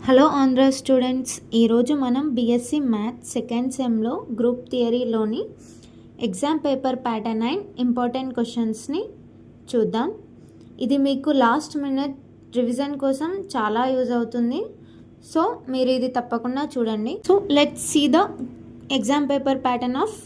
Hello Andhra students, ఈరోజు మనం BSc maths second సెమ్లో గ్రూప్ థియరీలోని ఎగ్జామ్ పేపర్ ప్యాటర్న్ 9 ఇంపార్టెంట్ క్వశ్చన్స్ని చూద్దాం. ఇది మీకు లాస్ట్ మినిట్ రివిజన్ కోసం చాలా యూజ్ అవుతుంది. సో మీరు ఇది తప్పకుండా చూడండి. So let's see the exam paper pattern of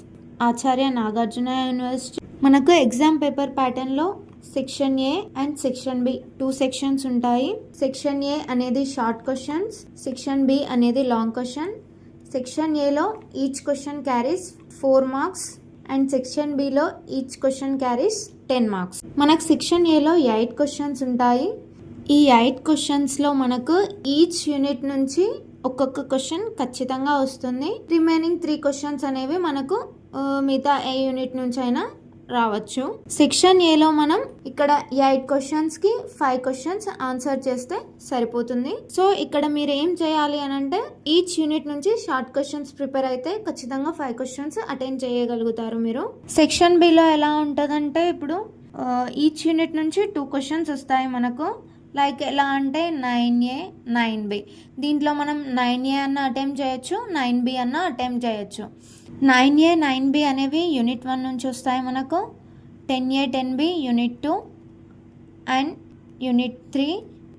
Acharya Nagarjuna university. మనకు ఎగ్జామ్ పేపర్ ప్యాటర్న్లో section A and section B 2 sections ఉంటాయి. సెక్షన్ ఏ అనేది షార్ట్ క్వశ్చన్స్, సెక్షన్ బి అనేది లాంగ్ క్వశ్చన్. సెక్షన్ ఏలో each question carries 4 marks and section బిలో each question carries 10 marks. మనకు section ఏలో 8 questions ఉంటాయి. ఈ 8 క్వశ్చన్స్లో మనకు ఈచ్ యూనిట్ నుంచి ఒక్కొక్క క్వశ్చన్ ఖచ్చితంగా వస్తుంది. రిమైనింగ్ 3 క్వశ్చన్స్ అనేవి మనకు మిగతా ఏ యూనిట్ నుంచి అయినా రావచ్చు. సెక్షన్ ఏలో మనం ఇక్కడ 8 క్వశ్చన్స్కి 5 క్వశ్చన్స్ ఆన్సర్ చేస్తే సరిపోతుంది. సో ఇక్కడ మీరు ఏం చేయాలి అని అంటే ఈచ్ యూనిట్ నుంచి షార్ట్ క్వశ్చన్స్ ప్రిపేర్ అయితే ఖచ్చితంగా 5 క్వశ్చన్స్ అటెండ్ చేయగలుగుతారు మీరు. సెక్షన్ బిలో ఎలా ఉంటుందంటే ఇప్పుడు ఈచ్ యూనిట్ నుంచి 2 క్వశ్చన్స్ వస్తాయి మనకు. లైక్ ఎలా అంటే 9A 9B. దీంట్లో మనం 9A అన్న అటెంప్ట్ చేయొచ్చు, 9B అన్న అటెంప్ట్ చేయొచ్చు. 9A 9B అనేవి యూనిట్ 1 నుంచి వస్తాయి మనకు. 10A 10B unit 2 and unit 3.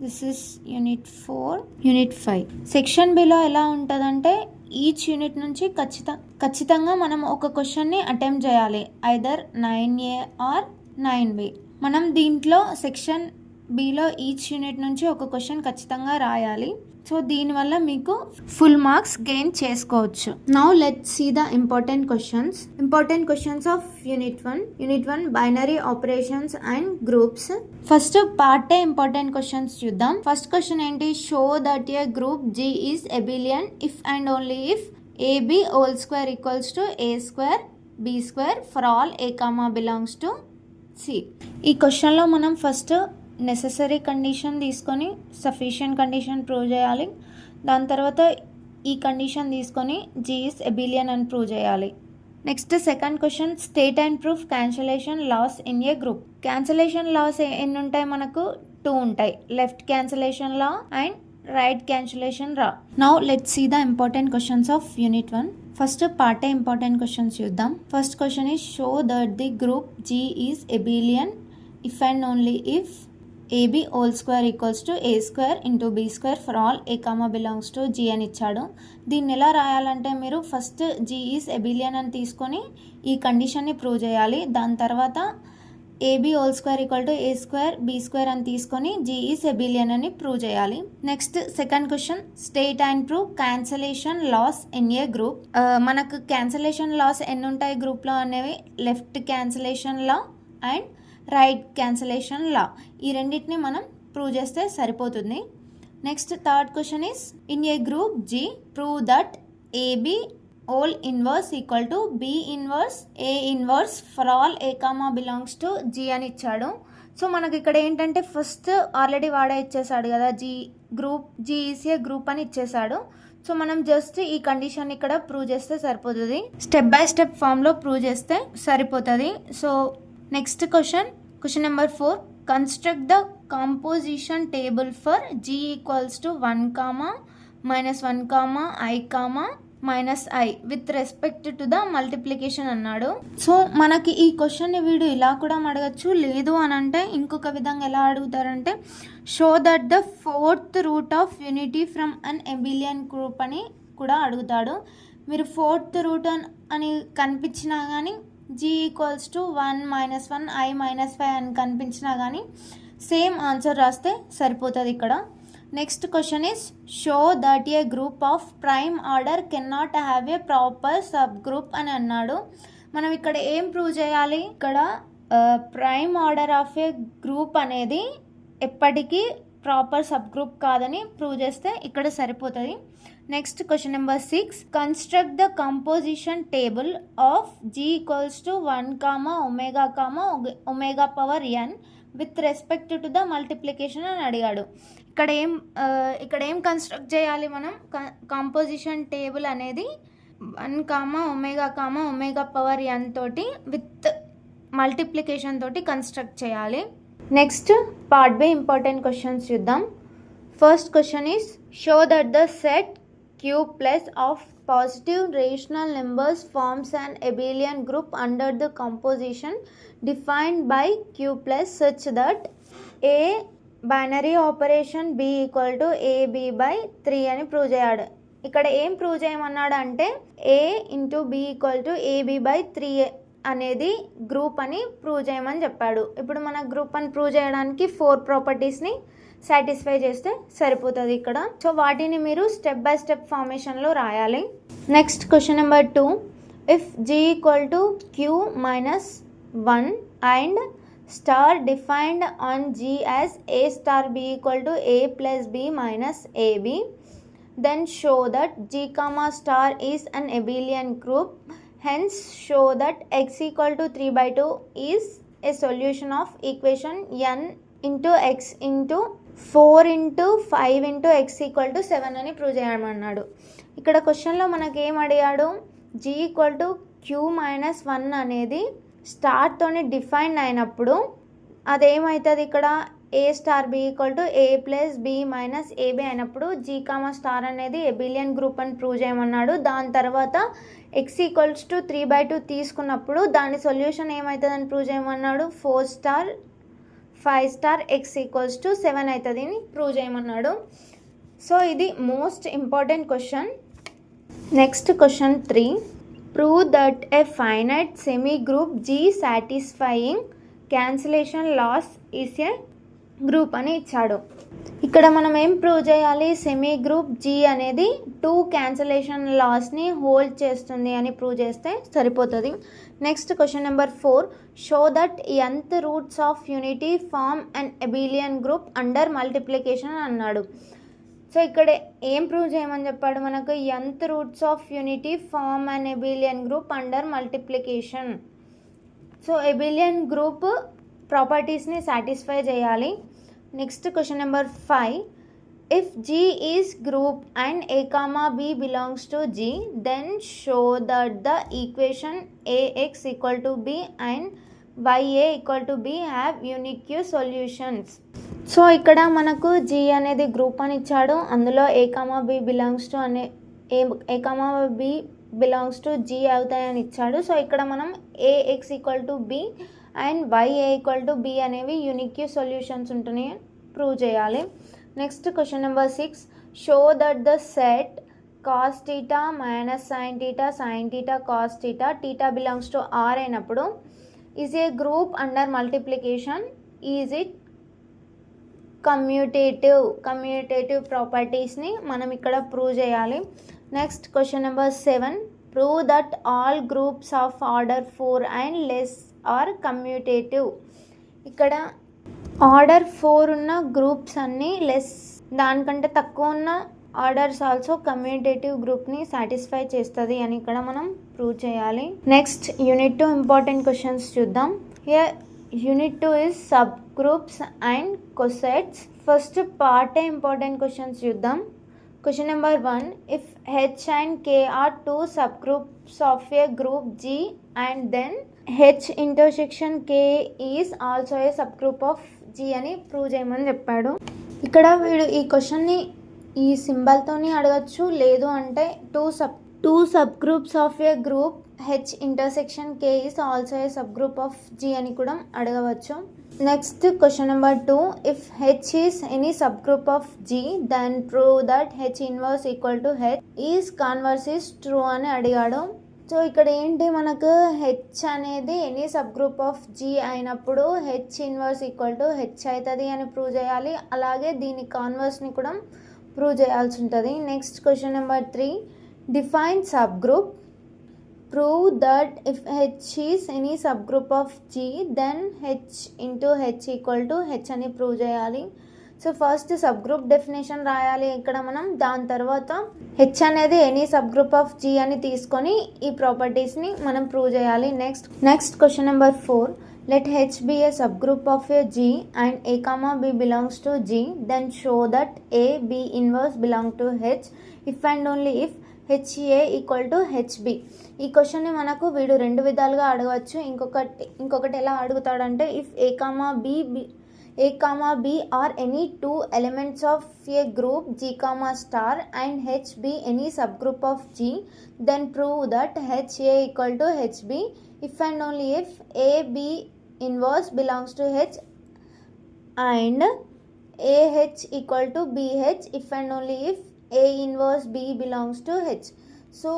This is unit 4, unit 5. Section below ఎలా ఉంటుందంటే ఈచ్ యూనిట్ నుంచి ఖచ్చితంగా మనం ఒక క్వశ్చన్ని అటెంప్ట్ చేయాలి, ఐదర్ 9A ఆర్ 9B. మనం దీంట్లో సెక్షన్ బిలో ఈచ్ యూనిట్ నుంచి ఒక క్వశ్చన్ ఖచ్చితంగా రాయాలి. సో దీనివల్ల మీకు ఫుల్ మార్క్స్ గెయిన్ చేసుకోవచ్చు. Now let's see the important questions of unit 1 binary operations and groups. First part A important questions చూద్దాం. ఫస్ట్ క్వశ్చన్ ఏంటి? Show that a group G is abelian if and only if AB whole square equals to A square B square for all A comma belongs to C. ఈ క్వశ్చన్లో మనం first necessary condition తీసుకొని sufficient condition prove చేయాలి. దాని తర్వాత ఈ condition తీసుకొని G is abelian అని ప్రూవ్ చేయాలి. Next second question, state and proof cancellation laws in a group. Cancellation laws ఎన్ని ఉంటాయి మనకు? 2 ఉంటాయి. Left cancellation law and right cancellation law. Now let's see the important questions of unit 1. First part A important questions చూద్దాం. First question is show that the group G is abelian if and only if AB whole square equals to A square into B square for all A comma belongs to G అని ఇచ్చాడు. దీన్ని ఎలా రాయాలంటే మీరు first G is abelian అని తీసుకొని ఈ కండిషన్ని prove చేయాలి. దాని తర్వాత AB whole square equal to A square B square అని తీసుకొని G ఈజ్ అబిలియన్ అని ప్రూవ్ చేయాలి. Next second question, state and prove cancellation laws in a group. మనకు క్యాన్సలేషన్ లాస్ ఎన్ని ఉంటాయి గ్రూప్లో అనేవి? Left cancellation law and right cancellation law. ఈ రెండింటిని మనం ప్రూవ్ చేస్తే సరిపోతుంది. Next third question is in a group G prove that AB whole inverse equal to B inverse A inverse for all A comma belongs to G అని ఇచ్చాడు. So మనకి ఇక్కడ ఏంటంటే ఫస్ట్ ఆల్రెడీ వాడే ఇచ్చేసాడు కదా, G ఈజ్ ఏ గ్రూప్ అని ఇచ్చేసాడు. సో మనం జస్ట్ ఈ కండిషన్ ఇక్కడ ప్రూవ్ చేస్తే సరిపోతుంది. స్టెప్ బై స్టెప్ ఫామ్లో ప్రూవ్ చేస్తే సరిపోతుంది. So next question number 4, construct the composition table for G equals to 1 comma -1 comma I comma -I with respect to the multiplication అన్నాడు. సో మనకి ఈ క్వశ్చన్ని వీడు ఇలా కూడా అడగచ్చు, లేదు అని అంటే ఇంకొక విధంగా ఎలా అడుగుతారంటే show that the 4th root of unity from an abelian group అని కూడా అడుగుతాడు. మీరు 4th రూట్ అని కనిపించినా కానీ G ఈక్వల్స్ టు 1 -1 I -5 అని కనిపించినా కానీ సేమ్ ఆన్సర్ రాస్తే సరిపోతుంది ఇక్కడ. Next question is show that a group of prime order can not have a proper sub group అని అన్నాడు. మనం ఇక్కడ ఏం ప్రూవ్ చేయాలి? ఇక్కడ prime order of a group అనేది ఎప్పటికీ ప్రాపర్ సబ్ గ్రూప్ కాదని ప్రూవ్ చేస్తే ఇక్కడ సరిపోతుంది. Next question number 6, construct the composition table of G equals to 1 comma omega comma omega power n with respect to the multiplication అని అడిగాడు. ఇక్కడ ఏం కన్స్ట్రక్ట్ చేయాలి మనం? కాంపోజిషన్ టేబుల్ అనేది 1 కామా ఒమేగా పవర్ n తోటి విత్ మల్టిప్లికేషన్ తోటి construct చేయాలి. Next part B important questions చూద్దాం. First question is, show that the set Q plus of positive rational numbers forms an abelian group under the composition defined by Q plus such that A binary operation B equal to AB by 3 అని prove చేయాడు. ఇక్కడ ఏం prove చేయమన్నాడు అంటే A into B equal to AB by 3 అనేది group అని prove చేయమని చెప్పాడు. ఇప్పుడు మన గ్రూప్ అని ప్రూవ్ చేయడానికి 4 ప్రాపర్టీస్ని సాటిస్ఫై చేస్తే సరిపోతుంది ఇక్కడ. సో వాటిని మీరు స్టెప్ బై స్టెప్ ఫార్మేషన్లో రాయాలి. Next question number 2, if G equal to Q minus 1 and star defined on G as A star B equal to A plus B minus AB, then show that G comma star is an abelian group. Hence show that x equal to 3/2 is a solution of equation n into x into 4 into 5 into x equal to 7 అని prove చేయమన్నాడు. ఇక్కడ క్వశ్చన్లో మనకి ఏం అడిగాడు, g equal to q minus 1 అనేది స్టార్తోని define అయినప్పుడు అదేమవుతుంది, ఇక్కడ a star b equal to a plus b minus ab అయినప్పుడు జీ కామా స్టార్ అనేది ఎబిలియన్ గ్రూప్ అని ప్రూవ్ చేయమన్నాడు. దాని తర్వాత ఎక్స్ ఈక్వల్స్ టు 3/2 తీసుకున్నప్పుడు దాని సొల్యూషన్ ఏమవుతుందని ప్రూవ్ చేయమన్నాడు. 4 star 5 star X equals to 7 అవుతుంది అని ప్రూవ్ చేయమన్నాడు. సో ఇది most important question. Next question 3, prove that a finite semi group G satisfying cancellation laws is a group అని ఇచ్చాడు. ఇక్కడ మనం ఏం ప్రూవ్ చేయాలి, సెమీ గ్రూప్ జీ అనేది 2 క్యాన్సిలేషన్ లాస్ని హోల్డ్ చేస్తుంది అని ప్రూవ్ చేస్తే సరిపోతుంది. Next question number 4, show that nth roots of unity form and abelian group under multiplication అన్నాడు. సో ఇక్కడ ఏం ప్రూవ్ చేయమని చెప్పాడు మనకు, nth roots of unity form and abelian group under multiplication. So abelian group ప్రాపర్టీస్ని satisfy చేయాలి. Next question number 5, if G is group and A comma B belongs to G, then show that the equation AX equal to B and YA equal to B have unique solutions. So ఇక్కడ మనకు G అనేది group అని ఇచ్చాడు, అందులో A comma B belongs to అనే A comma B belongs to G అవుతాయని ఇచ్చాడు. So ఇక్కడ మనం AX equal to B and YA equal to B అనేవి యూనిక్ సొల్యూషన్స్ ఉంటున్నాయి ప్రూవ్ చేయాలి. Next question number 6, show that the set cos theta minus sine theta sine theta cos theta theta belongs to R అయినప్పుడు is a group under multiplication. Is it commutative ప్రాపర్టీస్ని మనం ఇక్కడ prove చేయాలి. Next question number 7, prove that all groups of order 4 and less are commutative. ఇక్కడ order 4 ఉన్న groups అన్నీ less దానికంటే తక్కువ ఉన్న ఆర్డర్స్ ఆల్సో కమ్యూటేటివ్ గ్రూప్ని సాటిస్ఫై చేస్తుంది అని ఇక్కడ మనం ప్రూవ్ చేయాలి. నెక్స్ట్ యూనిట్ 2 ఇంపార్టెంట్ క్వశ్చన్స్ చూద్దాం. Here unit 2 is subgroups and cosets. First part important questions చూద్దాం. Question number 1, if H and K are 2 subgroups of a group G and then H intersection K is also a subgroup of G అని prove చేయమని చెప్పాడు. ఇక్కడ వీడు ఈ క్వశ్చన్ని ఈ సింబల్తోని అడగచ్చు, లేదు అంటే two sub groups of a group H intersection K is also a subgroup of G అని కూడా అడగవచ్చు. Next question number 2, if H is any subgroup of G then prove that H inverse equal to H is converse is true అని అడిగాడు. So ఇక్కడ ఏంటి, మనకు H అనేది any subgroup of G అయినప్పుడు H inverse equal to H అవుతుంది అని prove చేయాలి. అలాగే దీని కాన్వర్స్ని కూడా ప్రూవ్ చేయాల్సి ఉంటుంది. Next question number 3, define sub group. Prove that if H is any subgroup of G then H into H equal to H అని ప్రూవ్ చేయాలి. So first sub group definition రాయాలి ఇక్కడ మనం. దాని తర్వాత H అనేది any sub group of G అని తీసుకొని ఈ ప్రాపర్టీస్ని మనం ప్రూవ్ చేయాలి. Next question number 4, let H be a subgroup of a G and A comma B belongs to G, then show that A B inverse belong to H if and only if HA equal to HB. ఈ క్వశ్చన్ని మనకు వీడు 2 విధాలుగా అడగవచ్చు. ఇంకొకటి ఎలా అడుగుతాడంటే, if A comma B A comma B are any two elements of a group G comma star and H be any subgroup of G, then prove that H A equal to H B if and only if A B inverse belongs to H and A H equal to B H if and only if A inverse B belongs to H. So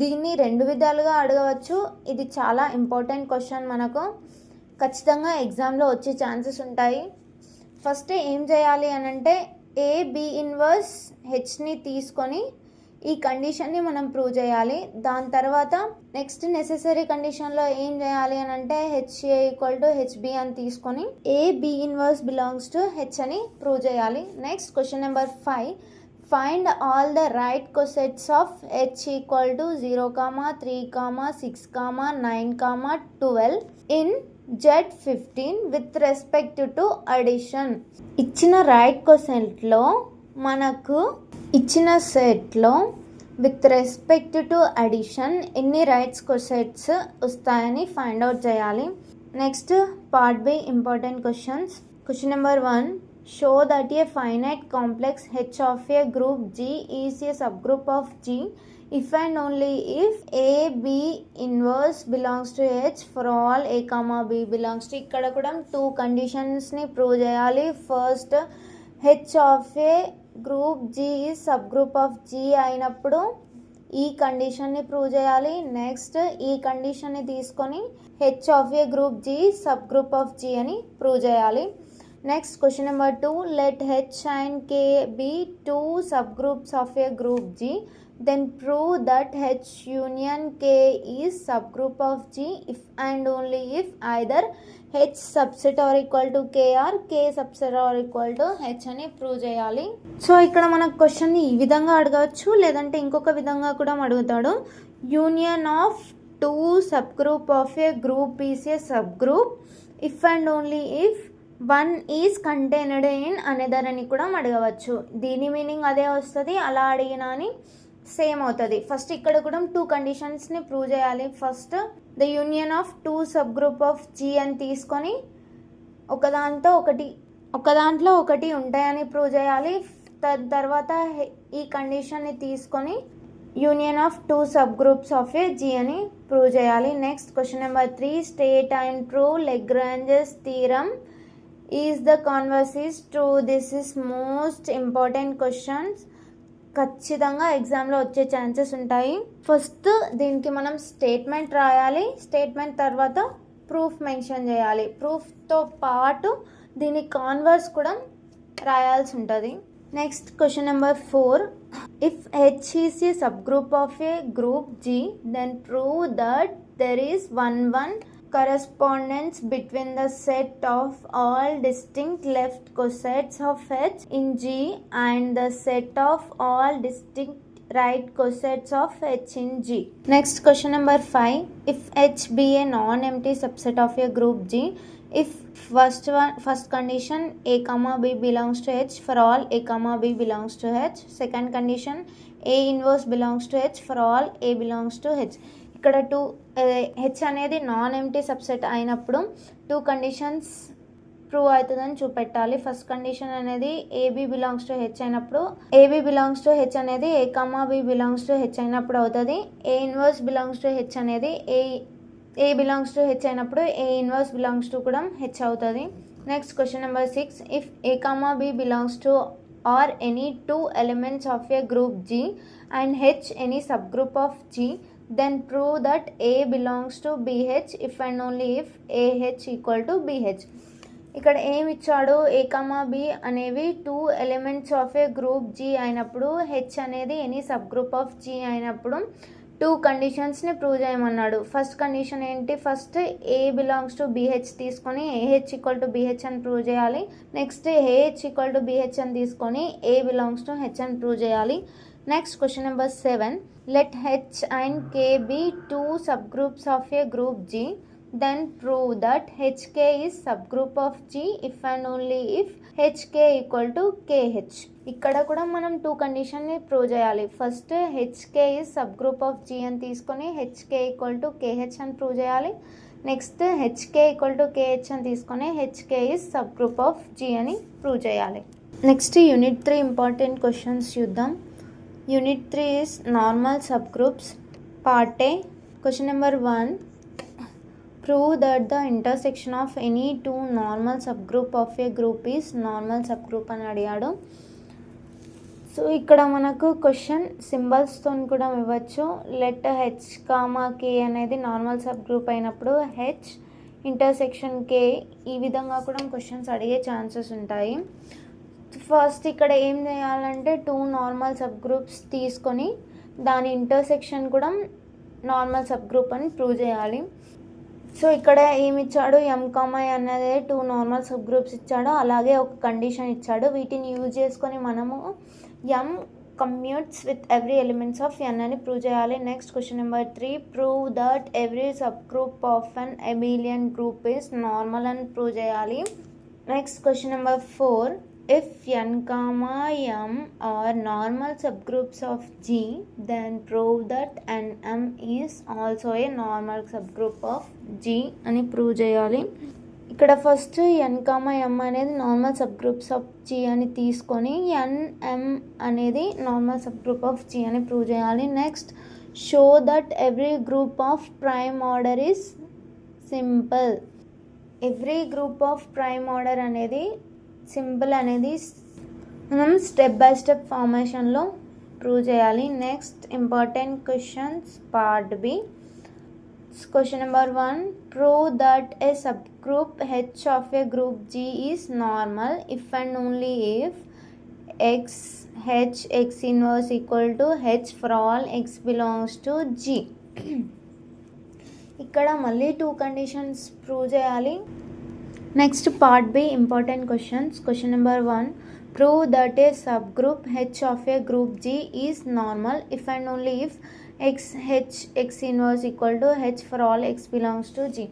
దీన్ని రెండు విధాలుగా అడగవచ్చు. ఇది చాలా important question, మనకు ఖచ్చితంగా ఎగ్జామ్లో వచ్చే ఛాన్సెస్ ఉంటాయి. ఫస్ట్ ఏం చేయాలి అని అంటే ఏ బి ఇన్వర్స్ హెచ్ని తీసుకొని ఈ కండిషన్ని మనం ప్రూవ్ చేయాలి. దాని తర్వాత నెక్స్ట్ నెసెసరీ కండిషన్లో ఏం చేయాలి అని అంటే హెచ్ఏ ఈక్వల్ టు హెచ్బి అని తీసుకొని A B inverse belongs to H అని ప్రూవ్ చేయాలి. Next question number 5, find all the right cosets of h equal to 0, 3, 6, 9, 12 in Z15 with respect to addition. ఇచ్చిన రైట్ కొసెంట్లో మనకు ఇచ్చిన సెట్లో విత్ రెస్పెక్ట్ టు అడిషన్ ఎన్ని రైట్స్ కొసెట్స్ వస్తాయని find out చేయాలి. Next part B important questions. Question number 1, show that a finite complex H of a group G is a subgroup of G if and only if A B inverse belongs to H for all A comma B belongs to. ఇక్కడ కూడా 2 కండిషన్స్ని prove చేయాలి. First H of a group G is subgroup of G అయినప్పుడు ఈ కండిషన్ని prove చేయాలి. Next ఈ కండిషన్ని తీసుకొని H of a group G subgroup of G అని ప్రూవ్ చేయాలి. Next question number 2, let H and K be 2 subgroups of a group G, then prove that H union K is subgroup of G if and only if either H subset or equal to K or K subset or equal to H అని prove చేయాలి. So ఇక్కడ మనకు క్వశ్చన్ని ఈ విధంగా అడగవచ్చు, లేదంటే ఇంకొక విధంగా కూడా అడుగుతాడు. Union of 2 subgroup of a group is a subgroup if and only if one is contained in another అని కూడా అడగవచ్చు. దీని మీనింగ్ అదే వస్తుంది, అలా అడిగినా అని సేమ్ అవుతుంది. ఫస్ట్ ఇక్కడ కూడా 2 కండిషన్స్ని ప్రూవ్ చేయాలి. First the union of 2 sub group of G అని తీసుకొని ఒకదాంట్లో ఒకటి ఉంటాయని ప్రూవ్ చేయాలి. తర్వాత ఈ కండిషన్ని తీసుకొని union of 2 sub groups of a G అని ప్రూవ్ చేయాలి. Next question number 3, state and prove Lagrange's theorem is the converse is true. This is most important questions, ఖచ్చితంగా ఎగ్జామ్లో వచ్చే ఛాన్సెస్ ఉంటాయి. ఫస్ట్ దీనికి మనం స్టేట్మెంట్ రాయాలి. స్టేట్మెంట్ తర్వాత ప్రూఫ్ మెన్షన్ చేయాలి. ప్రూఫ్తో పాటు దీని కాన్వర్స్ కూడా రాయాల్సి ఉంటుంది. Next question number 4, if H is a sub group of a group G then prove that there is 1 correspondence between the set of all distinct left cosets of H in G and the set of all distinct right cosets of H in G. Next question number 5, if H be a non-empty subset of a group G, if first condition A comma B belongs to H for all A comma B belongs to H, second condition A inverse belongs to H for all A belongs to H. ఇక్కడ H అనేది non empty subset అయినప్పుడు 2 conditions prove అవుతుందని చూపెట్టాలి. First condition అనేది AB belongs to H అయినప్పుడు AB belongs to H అనేది A comma B belongs to H అయినప్పుడు అవుతుంది. A inverse belongs to H అనేది ఏ బిలాంగ్స్ టు హెచ్ అయినప్పుడు ఏ ఇన్వర్స్ బిలాంగ్స్ టు కూడా హెచ్ అవుతుంది. Next question number 6, if A comma B belongs to or any 2 elements of a group G and H any subgroup of G, then prove that A belongs to BH if and only if AH equal to BH. ఇక్కడ ఏమి ఇచ్చాడు, ఏ comma B అనేవి 2 elements of a group G అయినప్పుడు H అనేది any sub group of G అయినప్పుడు 2 కండిషన్స్ని prove చేయమన్నాడు. First condition ఏంటి, first A belongs to BH తీసుకొని AH ఈక్వల్ టు BH అని ప్రూవ్ చేయాలి. Next AH equal to BH అని తీసుకొని A బిలాంగ్స్ టు H అని ప్రూవ్ చేయాలి. Next question number 7, let H and K be 2 subgroups of a group G, then prove that HK is subgroup of G if and only if HK equal to KH. ఇక్కడ కూడా మనం 2 కండిషన్ని prove చేయాలి. First HK is subgroup of G అని తీసుకొని HK equal to KH అని prove చేయాలి. నెక్స్ట్ HK equal to KH అని తీసుకొని HK is sub group of G అని ప్రూవ్ చేయాలి. నెక్స్ట్ యూనిట్ 3 ఇంపార్టెంట్ క్వశ్చన్స్ చూద్దాం. Unit 3 is normal sub groups part A. Question number 1, prove that the intersection of any two normal subgroup of a group is normal subgroup అని అడిగాడు. So ఇక్కడ మనకు question సింబల్స్తో కూడా ఇవ్వచ్చు. Let H comma కే అనేది normal sub group అయినప్పుడు H intersection కే ఈ విధంగా కూడా క్వశ్చన్స్ అడిగే ఛాన్సెస్ ఉంటాయి. ఫస్ట్ ఇక్కడ ఏం చేయాలంటే 2 నార్మల్ సబ్ గ్రూప్స్ తీసుకొని దాని ఇంటర్సెక్షన్ కూడా నార్మల్ సబ్ గ్రూప్ అని ప్రూవ్ చేయాలి. సో ఇక్కడ ఏమి ఇచ్చాడు, ఎం కామా అనేది 2 నార్మల్ సబ్ గ్రూప్స్ ఇచ్చాడు, అలాగే ఒక కండిషన్ ఇచ్చాడు. వీటిని యూజ్ చేసుకొని మనము ఎం commutes with every elements of ఎన్ అని ప్రూవ్ చేయాలి. Next question number 3, prove that every sub group of an abelian group is normal అని ప్రూవ్ చేయాలి. Next question number 4, if n comma m are normal subgroups of G, then prove that nm is also a normal subgroup of G అని prove చేయాలి. ఇక్కడ first n comma m అనేది normal sub groups of G అని తీసుకొని nm అనేది normal sub group of G అని prove చేయాలి. Next show that every group of prime order is simple. Every group of prime order అనేది simple అనేది మనం step by step ఫార్మేషన్లో prove చేయాలి. Next important questions part B. Question number 1, prove that a sub group H of a group G is normal if and only if X H X inverse equal to H for all X belongs to G. ఇక్కడ మళ్ళీ 2 conditions prove చేయాలి. Next part B important questions. Question number 1, prove that a sub group H of a group G is normal if and only if X H X inverse equal to H for all X belongs to G.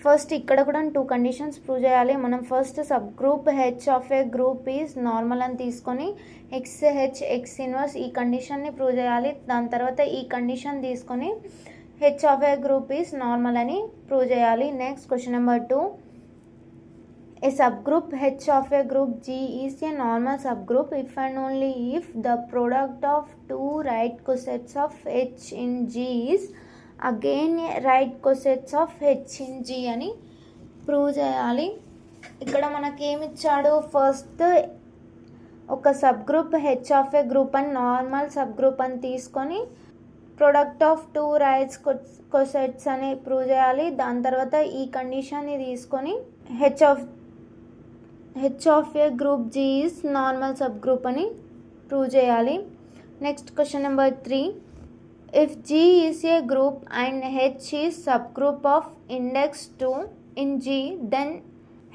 First ఇక్కడ కూడా 2 conditions prove చేయాలి. మనం first sub group H of a group is normal అని తీసుకొని X H X inverse ఈ కండిషన్ని prove చేయాలి. దాని తర్వాత ఈ కండిషన్ తీసుకొని H of a group is normal అని ప్రూవ్ చేయాలి. Next question number 2, a subgroup H of a group G is a normal subgroup if and only if the product of 2 right cosets of H in G is again a right cosets of H in G అని prove చేయాలి. ఇక్కడ మనకి ఏమి ఇచ్చాడు, first ఒక sub group H of a group అని normal sub group అని తీసుకొని ప్రొడక్ట్ ఆఫ్ 2 రైట్స్ కొసెట్స్ అని ప్రూవ్ చేయాలి. దాని తర్వాత ఈ కండిషన్ని తీసుకొని H of a group G is normal sub group అని ప్రూవ్ చేయాలి. Next question number 3, if G is a group and H is sub group of index 2 in G, then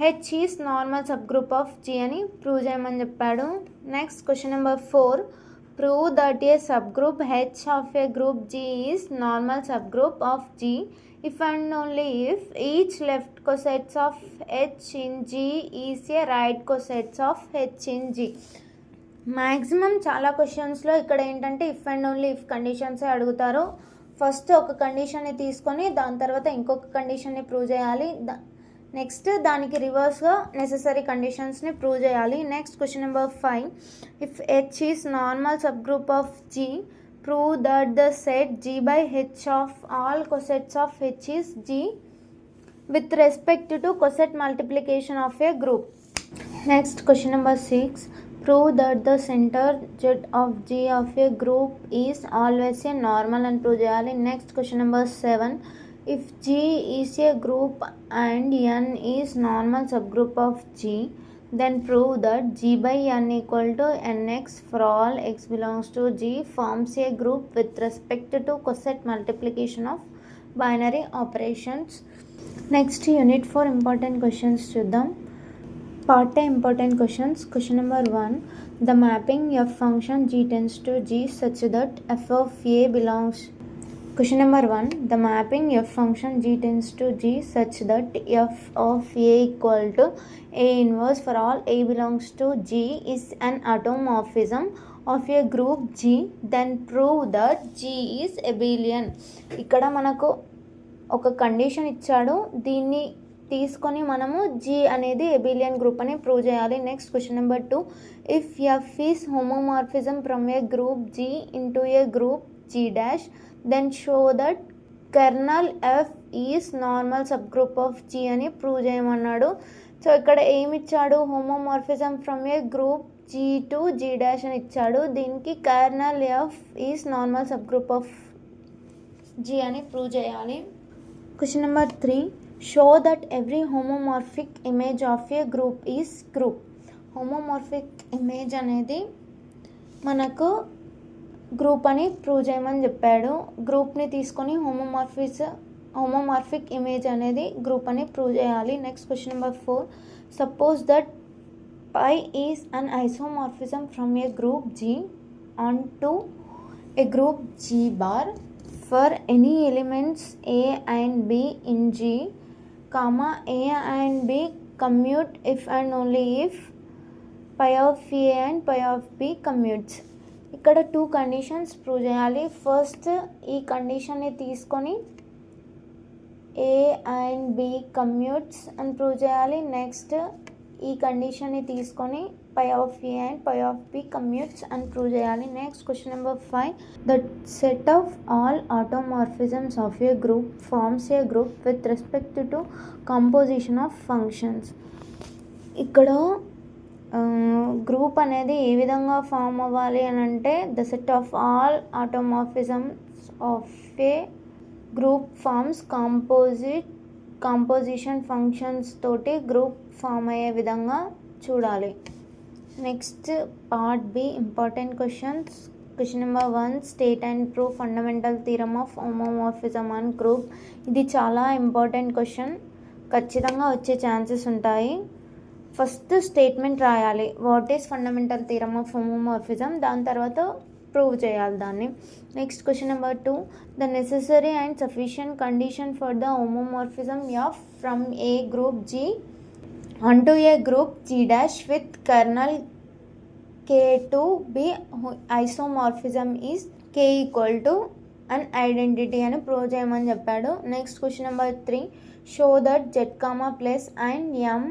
H is normal sub group of G అని prove చేయమని చెప్పాడు. Next question number 4, prove that a subgroup H of a group G is normal subgroup of G if and only if each left cosets of H in G is a right cosets of H in G. Maximum చాలా క్వశ్చన్స్లో ఇక్కడ ఏంటంటే if and only if కండిషన్సే అడుగుతారు. First ఒక కండిషన్ని తీసుకొని దాని తర్వాత ఇంకొక కండిషన్ని prove చేయాలి. నెక్స్ట్ దానికి రివర్స్గా నెసెసరీ కండిషన్స్ని ప్రూవ్ చేయాలి. Next question number 5, if H is normal sub group of G, prove that the set G by H of all cosets of H is G with respect to coset multiplication of a group. Next question number 6, prove that the centre Z of G of a group is always a normal అని prove చేయాలి. Next question number 7, if G is a group and N is normal subgroup of G, then prove that G by N equal to Nx for all x belongs to G forms a group with respect to coset multiplication of binary operations. Next unit 4 important questions చూద్దాం. Part A important questions. Question number 1, the mapping f function G tends to G such that f of A belongs. Question number 1, the mapping f function G tends to G such that f of A equal to A inverse for all A belongs to G is an automorphism of a group G, then prove that G is abelian. ఇక్కడ మనకు ఒక condition ఇచ్చాడు, దీన్ని తీసుకొని మనము G అనేది abelian group అని prove చేయాలి. Next question number 2, if F is homomorphism from a group G into a group G dash then show that kernel F is normal sub group of G అని prove చేయమన్నాడు. So ఇక్కడ ఏమి ఇచ్చాడు, homomorphism from a group G to G dash అని ఇచ్చాడు, దీనికి kernel F is normal sub group of G అని prove చేయాలి. Question number 3, show that every homomorphic image of a group is group. Homomorphic image అనేది మనకు group అని prove చేయమని చెప్పాడు. గ్రూప్ని తీసుకొని హోమోమార్ఫిక్ ఇమేజ్ అనేది గ్రూప్ అని ప్రూవ్ చేయాలి. Next question number 4, suppose that pi is an isomorphism from a group G onto a group G bar for any elements a and b in G, comma a and b commute if and only if pi of a and pi of b commutes. ఇక్కడ 2 conditions prove చేయాలి. First ఈ కండిషన్ని తీసుకొని a and b commutes అని prove చేయాలి. Next ఈ కండిషన్ని తీసుకొని pi of a and pi of b commutes అని ప్రూవ్ చేయాలి. Next question number 5, the set of all automorphisms of a group forms a group with respect to composition of functions. ఇక్కడ group అనేది ఏ విధంగా form అవ్వాలి అని అంటే, the set of all automorphisms of a group forms composition functions తోటి group form అయ్యే విధంగా చూడాలి. Next part B, important questions. Question number 1, state and prove fundamental theorem of homomorphism on group. ఇది చాలా ఇంపార్టెంట్ క్వశ్చన్, ఖచ్చితంగా వచ్చే chances ఉంటాయి. First statement రాయాలి, what is fundamental theorem of homomorphism, దాని తర్వాత ప్రూవ్ చేయాలి దాన్ని. Next question number 2, the necessary and sufficient condition for the homomorphism F from a group G onto a group G dash with kernel K to be isomorphism is K equal to an identity అని prove చేయమని చెప్పాడు. Next question number 3, show that Z, plus and M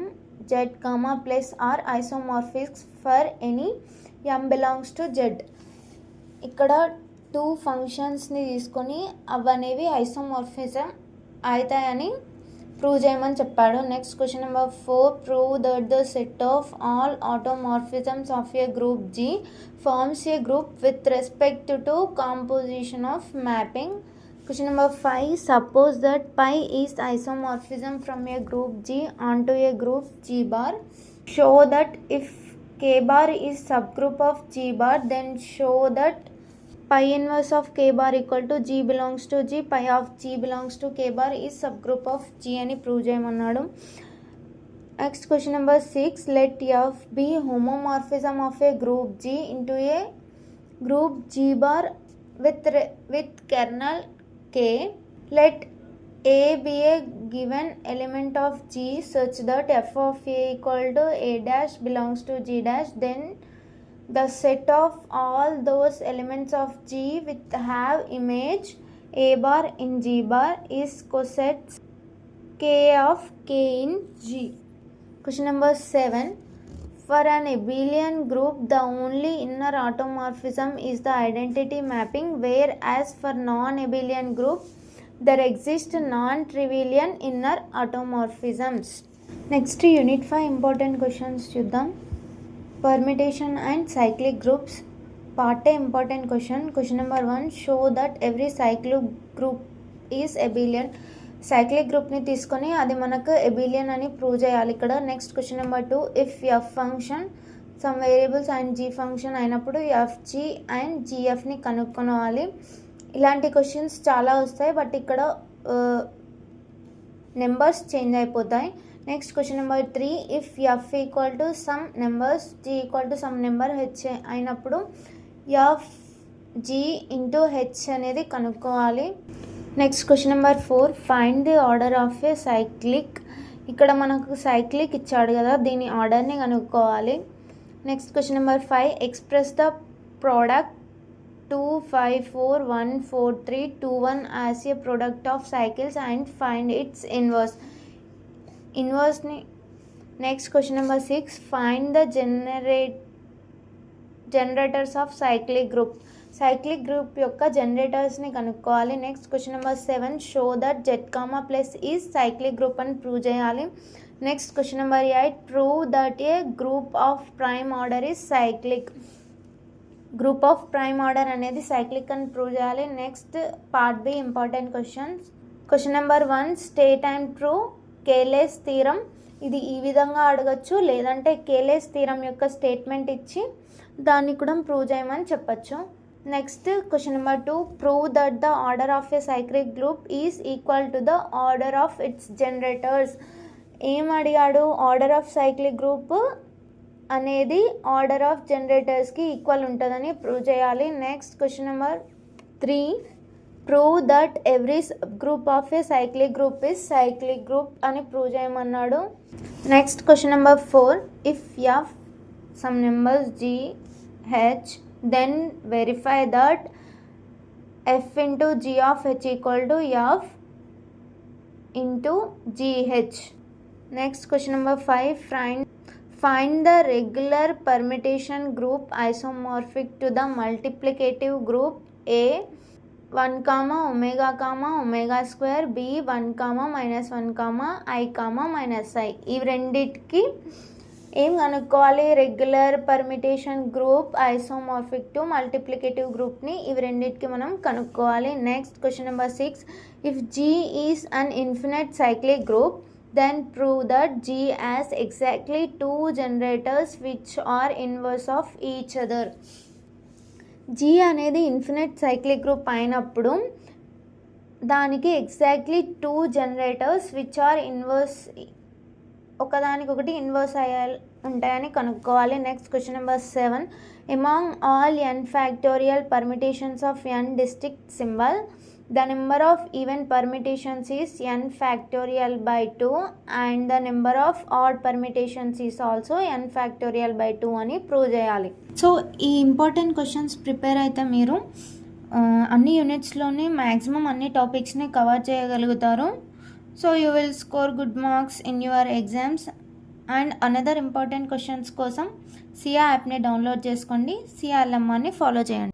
Z, plus are isomorphics for any M belongs to Z. ఇక్కడ 2 ఫంక్షన్స్ని తీసుకొని అవనేవి isomorphism అవుతాయని prove చేయమని చెప్పాడు. Next question number 4, prove that the set of all automorphisms of a group G forms a group with respect to composition of mapping. Question number 5, suppose that pi is isomorphism from a group G onto a group G bar. Show that if K bar is sub group of G bar then show that pi inverse of k bar equal to g belongs to g, pi of g belongs to k bar is subgroup of g అని prove చేయమన్నాడు. Next question number 6, let f be homomorphism of a group g into a group g bar with kernel k. Let a be a given element of g such that f of a equal to a dash belongs to g dash, then the set of all those elements of G which have image a bar in G bar is cosets K of K in G. Question number 7, for an abelian group the only inner automorphism is the identity mapping, whereas for non-abelian group there exist non-trivial inner automorphisms. Next unit 5 important questions చూద్దాం. Permutation and cyclic groups part A important question. Question number 1, show that every cyclic group is abelian. Cyclic గ్రూప్ని తీసుకొని అది మనకు abelian అని prove చేయాలి ఇక్కడ. Next question number 2, if F function some variables and G function అయినప్పుడు FG and జిఎఫ్ని కనుక్కోవాలి. ఇలాంటి క్వశ్చన్స్ చాలా వస్తాయి, బట్ ఇక్కడ నెంబర్స్ చేంజ్ అయిపోతాయి. Next question number 3, if F equal to some numbers G equal to some number H అయినప్పుడు F G into H అనేది కనుక్కోవాలి. Next question number 4, find the order of A cyclic. ఇక్కడ మనకు cyclic ఇచ్చాడు కదా, దీని ఆర్డర్ని కనుక్కోవాలి. Next question number 5, express the product 2, 5, 4, 1, 4, 3, 2, 1 as a product of cycles and find its inverse. Inverse ni next question number 6, find the generators of cyclic group. Cyclic group యొక్క generators ని కనుక్కోవాలి. Next question number 7, show that Z, plus is cyclic group అని prove చేయాలి. Next question number 8, prove that a group of prime order is cyclic. Group of prime order అనేది cyclic అని prove చేయాలి. Next part B important questions. Question number 1, state and prove Cayley's theorem. ఇది ఈ విధంగా అడగచ్చు, లేదంటే కేలేస్ theorem యొక్క statement ఇచ్చి దాన్ని కూడా ప్రూవ్ చేయమని చెప్పచ్చు. Next question number 2, prove that the order of A cyclic group is equal to the order of it's generators. ఏం అడిగాడు? ఆర్డర్ ఆఫ్ సైక్లిక్ గ్రూప్ అనేది ఆర్డర్ ఆఫ్ జనరేటర్స్కి ఈక్వల్ ఉంటుందని ప్రూవ్ చేయాలి. Next question number 3, prove that every group of A cyclic group is cyclic group అని prove చేయమన్నాడు. Next question number 4, if F some numbers g h then verify that f into g of h equal to f into gh. Next question number 5, find the regular permutation group isomorphic to the multiplicative group A 1, omega square, B 1, -1, I, -i. ఇవి రెండిటికి ఏం కనుక్కోవాలి? Regular permutation group isomorphic to multiplicative గ్రూప్ని ఇవి రెండింటికి మనం కనుక్కోవాలి. Next question number 6, if G is an infinite cyclic group then prove that G has exactly 2 generators which are inverse of each other. G అనేది ఇన్ఫినిట్ సైక్లిక్ గ్రూప్ అయినప్పుడు దానికి exactly 2 generators which are inverse, ఒకదానికొకటి inverse ఉంటాయని కనుక్కోవాలి. Next question number 7, among all n factorial permutations of n distinct symbol the number of even permutations is n factorial by 2 and the number of odd permutations is also n factorial by 2 అని prove చేయాలి. So ఈ important questions prepare అయితే మీరు అన్ని యూనిట్స్లోని maximum అన్ని టాపిక్స్ని cover చేయగలుగుతారు. So you will score good marks in your exams. And another important questions కోసం సియా యాప్ని డౌన్లోడ్ చేసుకోండి, సియా లెమ్మాని ఫాలో చేయండి.